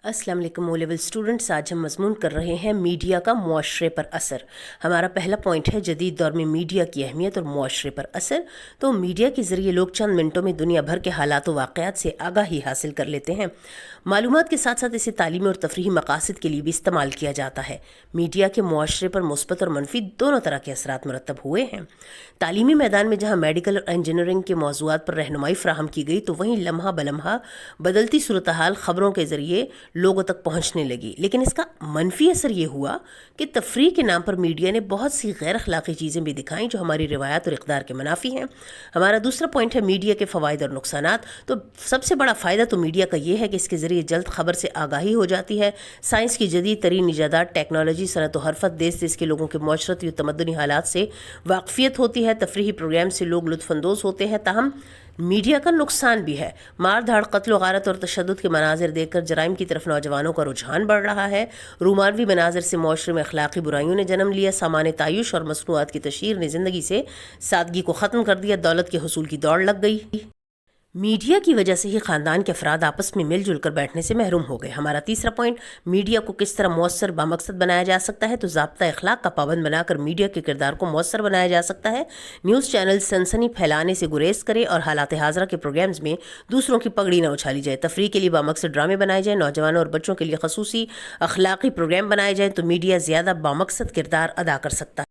السلام علیکم O level students, آج ہم مضمون کر رہے ہیں میڈیا کا معاشرے پر اثر۔ ہمارا پہلا پوائنٹ ہے جدید دور میں میڈیا کی اہمیت اور معاشرے پر اثر۔ تو میڈیا کے ذریعے لوگ چند منٹوں میں دنیا بھر کے حالات و واقعات سے آگاہی حاصل کر لیتے ہیں۔ معلومات کے ساتھ ساتھ اسے تعلیمی اور تفریحی مقاصد کے لیے بھی استعمال کیا جاتا ہے۔ میڈیا کے معاشرے پر مثبت اور منفی دونوں طرح کے اثرات مرتب ہوئے ہیں۔ تعلیمی میدان میں جہاں میڈیکل اور انجینئرنگ کے موضوعات پر رہنمائی فراہم کی گئی، تو وہیں لمحہ بلمحہ بدلتی صورتحال خبروں کے ذریعے لوگوں تک پہنچنے لگی۔ لیکن اس کا منفی اثر یہ ہوا کہ تفریح کے نام پر میڈیا نے بہت سی غیر اخلاقی چیزیں بھی دکھائیں جو ہماری روایات اور اقدار کے منافی ہیں۔ ہمارا دوسرا پوائنٹ ہے میڈیا کے فوائد اور نقصانات۔ تو سب سے بڑا فائدہ تو میڈیا کا یہ ہے کہ اس کے ذریعے جلد خبر سے آگاہی ہو جاتی ہے۔ سائنس کی جدید ترین ایجادات، ٹیکنالوجی، صنعت و حرفت، دیس کے لوگوں کے معاشرتی و تمدنی حالات سے واقفیت ہوتی ہے۔ تفریحی پروگرام سے لوگ لطف اندوز ہوتے ہیں۔ تاہم میڈیا کا نقصان بھی ہے۔ مار دھاڑ، قتل و غارت اور تشدد کے مناظر دیکھ کر جرائم کی طرف نوجوانوں کا رجحان بڑھ رہا ہے۔ رومانوی مناظر سے معاشرے میں اخلاقی برائیوں نے جنم لیا۔ سامان تعیش اور مصنوعات کی تشہیر نے زندگی سے سادگی کو ختم کر دیا۔ دولت کے حصول کی دوڑ لگ گئی۔ میڈیا کی وجہ سے ہی خاندان کے افراد آپس میں مل جل کر بیٹھنے سے محروم ہو گئے۔ ہمارا تیسرا پوائنٹ، میڈیا کو کس طرح مؤثر بامقصد بنایا جا سکتا ہے۔ تو ضابطہ اخلاق کا پابند بنا کر میڈیا کے کردار کو مؤثر بنایا جا سکتا ہے۔ نیوز چینل سنسنی پھیلانے سے گریز کرے اور حالات حاضرہ کے پروگرامز میں دوسروں کی پگڑی نہ اچھالی جائے۔ تفریح کے لیے بامقصد ڈرامے بنائے جائیں، نوجوانوں اور بچوں کے لیے خصوصی اخلاقی پروگرام بنائے جائیں، تو میڈیا زیادہ بامقصد کردار ادا کر سکتا ہے۔